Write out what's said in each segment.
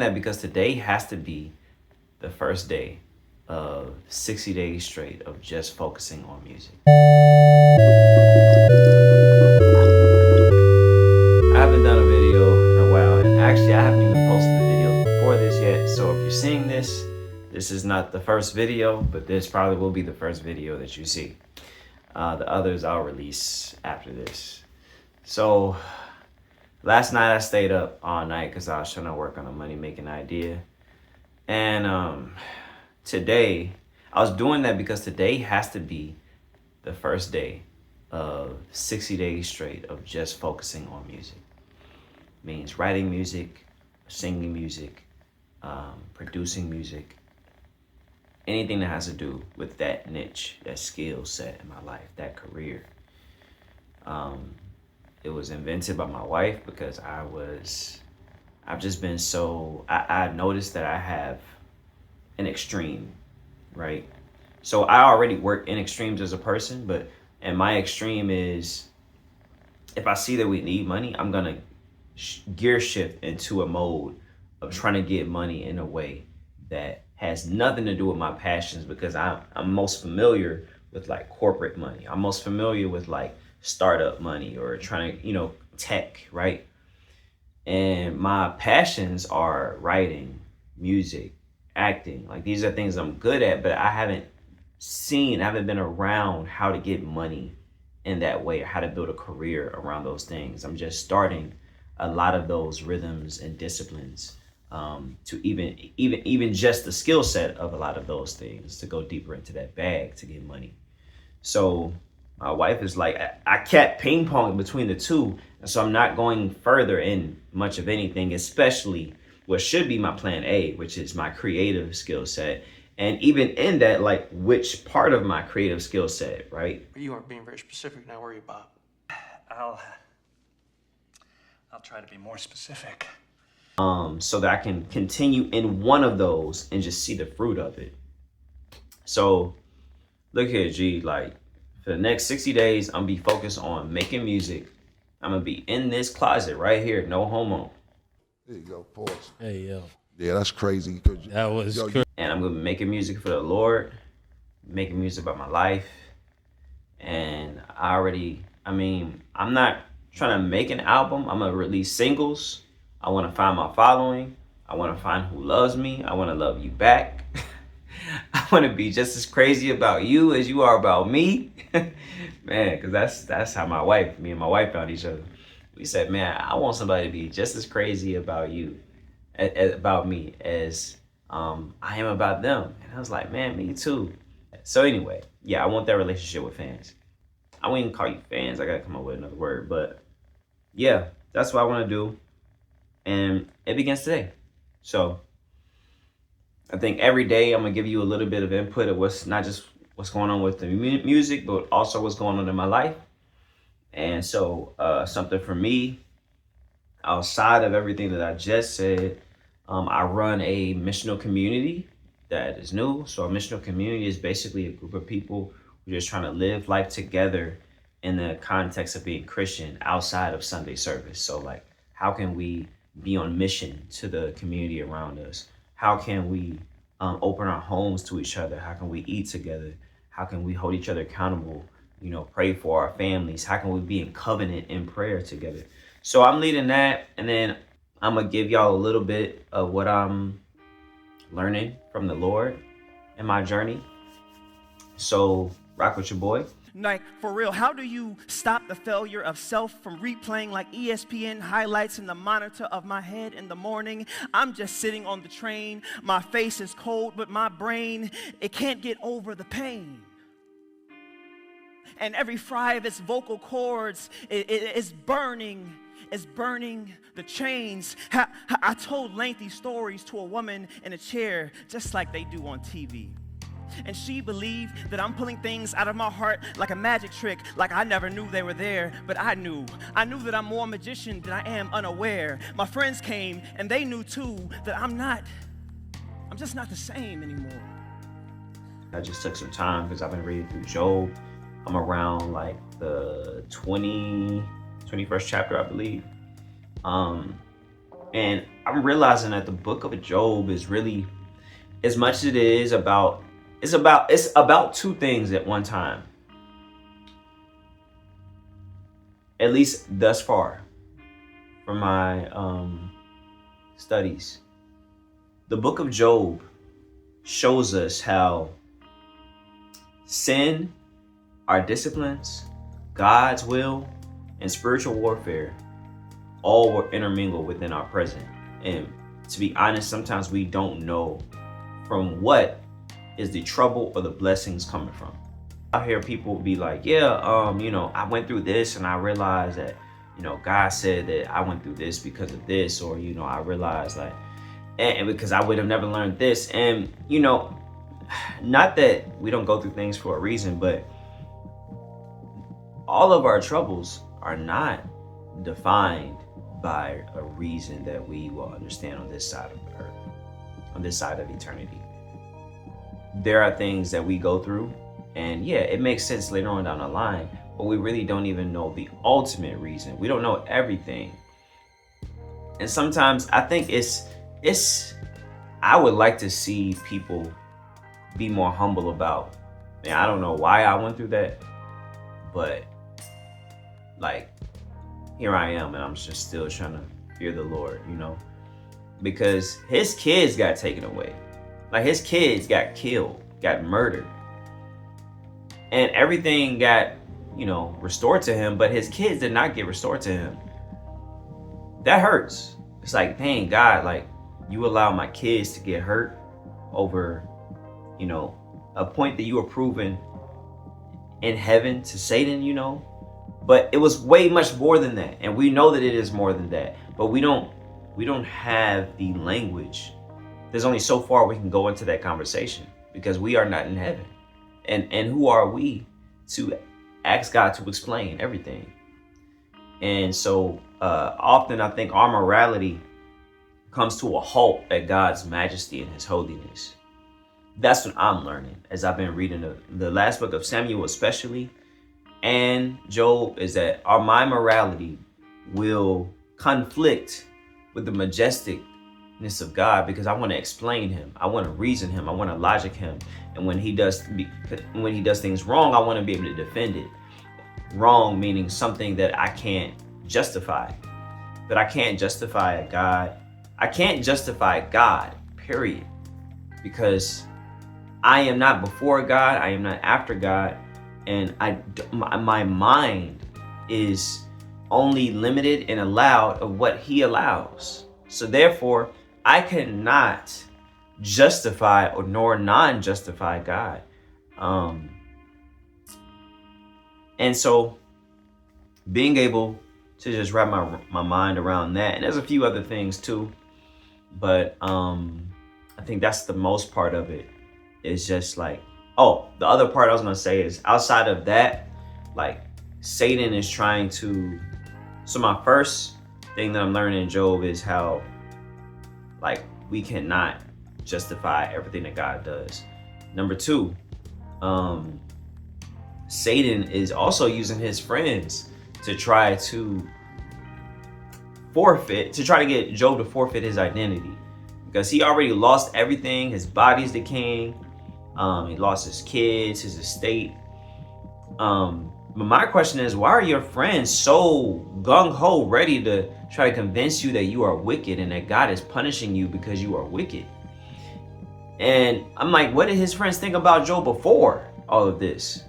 That because today has to be the first day of 60 days straight of just focusing on music. I haven't done a video in a while, and actually I haven't even posted the videos before this yet. So if you're seeing this, this is not the first video, but this probably will be the first video that you see. The others I'll release after this. So last night I stayed up all night because I was trying to work on a money making idea. And today, I was doing that because today has to be the first day of 60 days straight of just focusing on music. Means writing music, singing music, producing music, anything that has to do with that niche, that skill set in my life, that career. It was invented by my wife because I've just been so, I noticed that I have an extreme, right? So I already work in extremes as a person, but and my extreme is if I see that we need money, I'm gonna gear shift into a mode of trying to get money in a way that has nothing to do with my passions, because I'm most familiar with like corporate money. I'm most familiar with like startup money or trying to, tech, right? And my passions are writing, music, acting. Like these are things I'm good at, but I haven't been around how to get money in that way or how to build a career around those things. I'm just starting a lot of those rhythms and disciplines to even just the skill set of a lot of those things to go deeper into that bag to get money. So my wife is like, I kept ping pong between the two. And so I'm not going further in much of anything, especially what should be my plan A, which is my creative skill set. And even in that, like which part of my creative skill set, right? You aren't being very specific now, are you, Bob? I'll try to be more specific. So that I can continue in one of those and just see the fruit of it. So look here, G, like for the next 60 days, I'm gonna be focused on making music. I'm gonna be in this closet right here, no homo. There you go, pause. Hey, yo. Yeah, that's crazy. That was crazy. And I'm gonna be making music for the Lord, making music about my life. And I'm not trying to make an album. I'm gonna release singles. I wanna find my following. I wanna find who loves me. I wanna love you back. I wanna be just as crazy about you as you are about me. Man, cause that's how me and my wife found each other. We said, man, I want somebody to be just as crazy about you, about me as I am about them. And I was like, man, me too. So anyway, yeah, I want that relationship with fans. I wouldn't even call you fans. I gotta come up with another word, but yeah, that's what I want to do. And it begins today. So I think every day I'm gonna give you a little bit of input of what's not just what's going on with the music, but also what's going on in my life. And so something for me, outside of everything that I just said, I run a missional community that is new. So a missional community is basically a group of people who are just trying to live life together in the context of being Christian outside of Sunday service. So like, how can we be on mission to the community around us? How can we open our homes to each other? How can we eat together? How can we hold each other accountable? Pray for our families. How can we be in covenant in prayer together? So I'm leading that, and then I'm gonna give y'all a little bit of what I'm learning from the Lord in my journey. So rock with your boy. Like, for real, how do you stop the failure of self from replaying like ESPN highlights in the monitor of my head in the morning? I'm just sitting on the train. My face is cold, but my brain, it can't get over the pain. And every fry of its vocal cords is burning the chains. I told lengthy stories to a woman in a chair, just like they do on TV. And she believed that I'm pulling things out of my heart like a magic trick, like I never knew they were there, but I knew that I'm more magician than I am unaware. My friends came and they knew too that I'm just not the same anymore. I just took some time because I've been reading through Job. I'm around like the 21st chapter, I believe. And I I'm realizing that the book of Job is really, as much as it is about, it's about two things at one time. At least thus far from my studies. The book of Job shows us how sin, our disciplines, God's will, and spiritual warfare all were intermingled within our present. And to be honest, sometimes we don't know from what is the trouble or the blessings coming from. I hear people be like, yeah, I went through this and I realized that, God said that I went through this because of this, or, I realized like, and because I would have never learned this. And, not that we don't go through things for a reason, but all of our troubles are not defined by a reason that we will understand on this side of the earth, on this side of eternity. There are things that we go through, and yeah, it makes sense later on down the line, but we really don't even know the ultimate reason. We don't know everything. And sometimes I think I would like to see people be more humble about, man, I don't know why I went through that, but like, here I am, and I'm just still trying to fear the Lord, because his kids got taken away. Like, his kids got killed, got murdered, and everything got, restored to him, but his kids did not get restored to him. That hurts. It's like, dang, God, like, you allow my kids to get hurt over, a point that you were proven in heaven to Satan, but it was way much more than that. And we know that it is more than that, but we don't have the language. There's only so far we can go into that conversation because we are not in heaven. And who are we to ask God to explain everything? And so often I think our morality comes to a halt at God's majesty and his holiness. That's what I'm learning as I've been reading the last book of Samuel especially, and Job, is that my morality will conflict with the majesticness of God because I want to explain him. I want to reason him. I want to logic him. And when he does things wrong, I want to be able to defend it. Wrong meaning something that I can't justify. But I can't justify God. I can't justify God, period. Because I am not before God. I am not after God. And my mind is only limited and allowed of what he allows. So therefore, I cannot justify or nor non-justify God. And so being able to just wrap my mind around that, and there's a few other things too, but I think that's the most part of it. Is just like, the other part I was gonna say is outside of that, like Satan is trying to. So my first thing that I'm learning in Job is how, like, we cannot justify everything that God does. Number two, Satan is also using his friends to try to get Job to forfeit his identity, because he already lost everything. His body's decaying. He lost his kids, his estate. But my question is, why are your friends so gung-ho ready to try to convince you that you are wicked and that God is punishing you because you are wicked? And I'm like, what did his friends think about Job before all of this?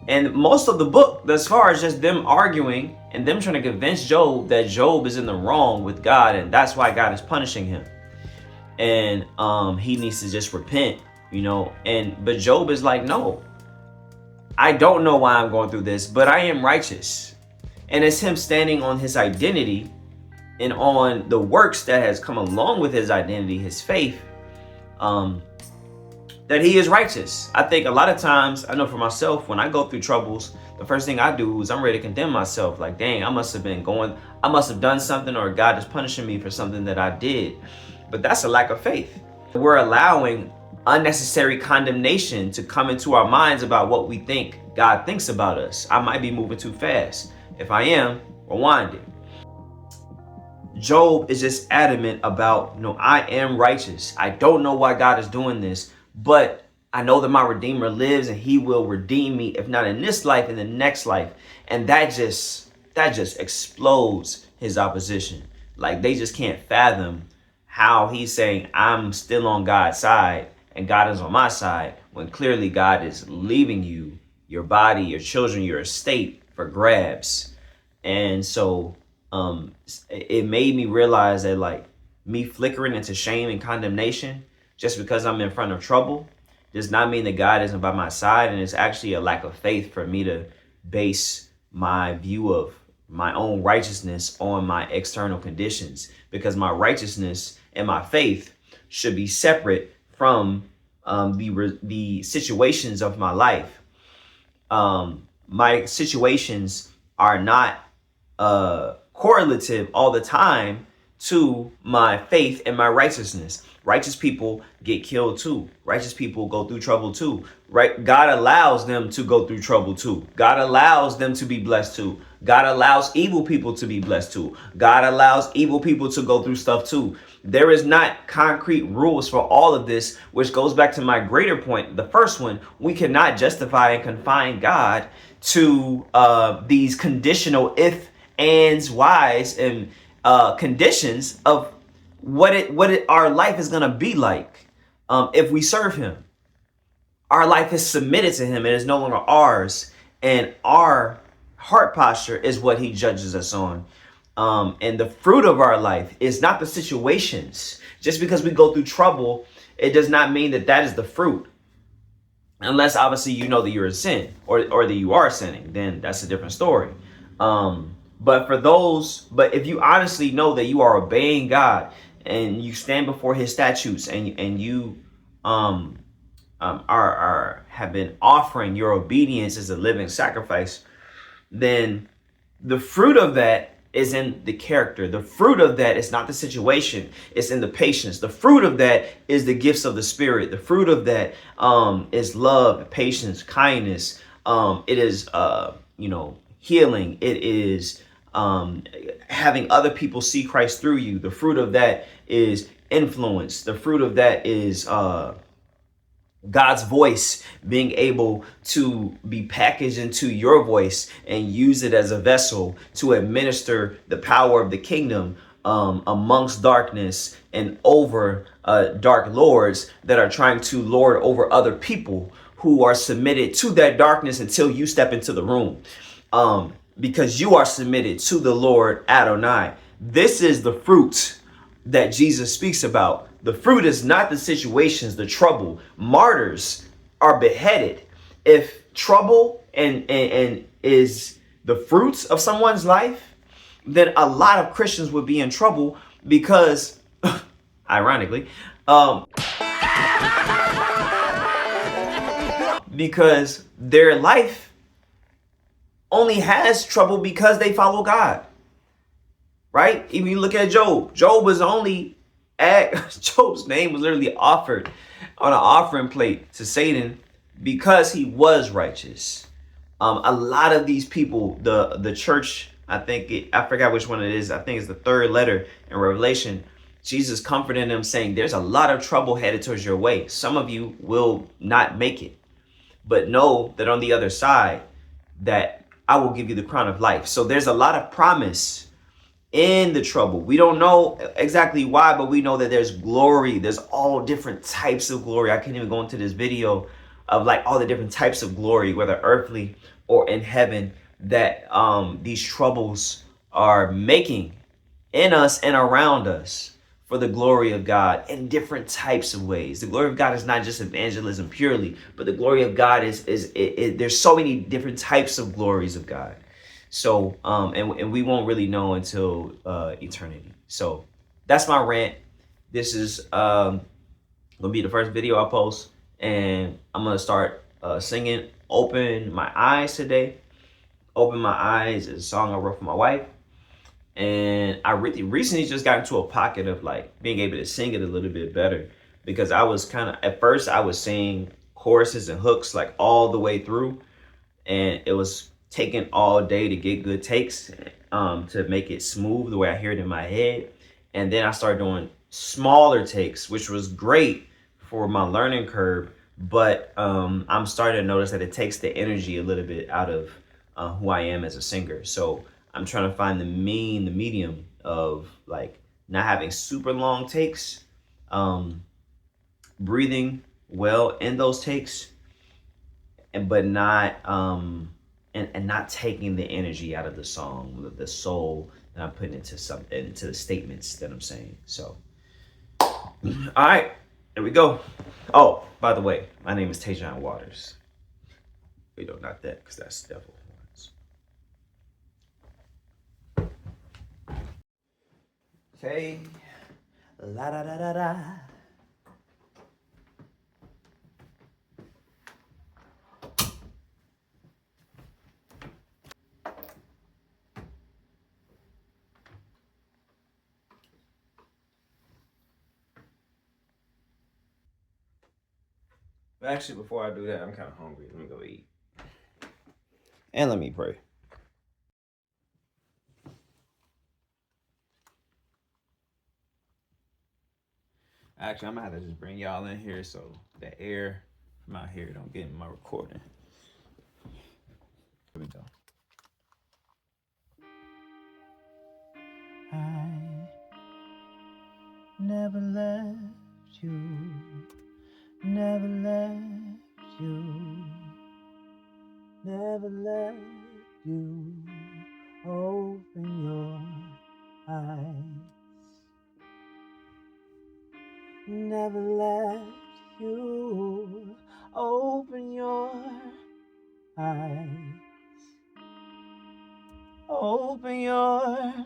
And most of the book thus far is just them arguing and them trying to convince Job that Job is in the wrong with God, and that's why God is punishing him. And he needs to just repent, but Job is like, no, I don't know why I'm going through this, but I am righteous. And it's him standing on his identity and on the works that has come along with his identity, his faith, that he is righteous. I think a lot of times, I know for myself, when I go through troubles, the first thing I do is I'm ready to condemn myself. Like, dang, I must have done something, or God is punishing me for something that I did. But that's a lack of faith. We're allowing unnecessary condemnation to come into our minds about what we think God thinks about us. I might be moving too fast. If I am, rewind it. Job is just adamant about, no, I am righteous. I don't know why God is doing this, but I know that my Redeemer lives and he will redeem me, if not in this life, in the next life. And that just explodes his opposition. Like, they just can't fathom how he's saying, I'm still on God's side and God is on my side, when clearly God is leaving you, your body, your children, your estate for grabs. And so it made me realize that, like, me flickering into shame and condemnation just because I'm in front of trouble does not mean that God isn't by my side. And it's actually a lack of faith for me to base my view of my own righteousness on my external conditions, because my righteousness and my faith should be separate from the situations of my life. My situations are not correlative all the time to my faith and my righteousness. Righteous people get killed too. Righteous people go through trouble too. Right? God allows them to go through trouble too. God allows them to be blessed too. God allows evil people to be blessed too. God allows evil people to go through stuff too. There is not concrete rules for all of this, which goes back to my greater point. The first one, we cannot justify and confine God to these conditional if, ands, whys, and conditions of what our life is gonna be like if we serve Him. Our life is submitted to Him; it is no longer ours, and our heart posture is what He judges us on. And the fruit of our life is not the situations. Just because we go through trouble, it does not mean that that is the fruit. Unless obviously you know that you're in sin or that you are sinning, then that's a different story. But if you honestly know that you are obeying God and you stand before His statutes and you have been offering your obedience as a living sacrifice, then the fruit of that is in the character. The fruit of that is not the situation. It's in the patience. The fruit of that is the gifts of the Spirit. The fruit of that is love, patience, kindness. It is, healing. It is having other people see Christ through you. The fruit of that is influence. The fruit of that is God's voice being able to be packaged into your voice and use it as a vessel to administer the power of the kingdom amongst darkness and over dark lords that are trying to lord over other people who are submitted to that darkness until you step into the room, because you are submitted to the Lord Adonai. This is the fruit that Jesus speaks about. The fruit is not the situations, the trouble. Martyrs are beheaded. If trouble and is the fruits of someone's life, then a lot of Christians would be in trouble because, ironically, because their life only has trouble because they follow God. Right? Even you look at Job. Job's name was literally offered on an offering plate to Satan because he was righteous. A lot of these people, the church, I forgot which one it is. I think it's the third letter in Revelation. Jesus comforting them, saying, there's a lot of trouble headed towards your way. Some of you will not make it, but know that on the other side, that I will give you the crown of life. So there's a lot of promise in the trouble. We don't know exactly why, but we know that there's glory. There's all different types of glory. I can't even go into this video of like all the different types of glory, whether earthly or in heaven, that these troubles are making in us and around us for the glory of God in different types of ways. The glory of God is not just evangelism purely, but the glory of God is there's so many different types of glories of God. So, and we won't really know until eternity. So that's my rant. This is gonna be the first video I post, and I'm gonna start singing Open My Eyes today. Open My Eyes is a song I wrote for my wife. And I really recently just got into a pocket of like being able to sing it a little bit better, because I was at first I was singing choruses and hooks like all the way through, and it was taking all day to get good takes to make it smooth the way I hear it in my head. And then I started doing smaller takes, which was great for my learning curve. But I'm starting to notice that it takes the energy a little bit out of who I am as a singer. So I'm trying to find the medium of like not having super long takes, breathing well in those takes, and but not and not taking the energy out of the song, the soul that I'm putting into the statements that I'm saying. So, all right, here we go. Oh, by the way, my name is Tajon Waters. Wait, no, not that, because that's Devil Horns. Okay. La da da da da. But actually, before I do that, I'm kind of hungry. Let me go eat. And let me pray. Actually, I'm gonna have to just bring y'all in here so the air from out here don't get in my recording. Here we go. I never left you, never left you, never left you. Open your eyes. Never left you. Open your eyes. Open your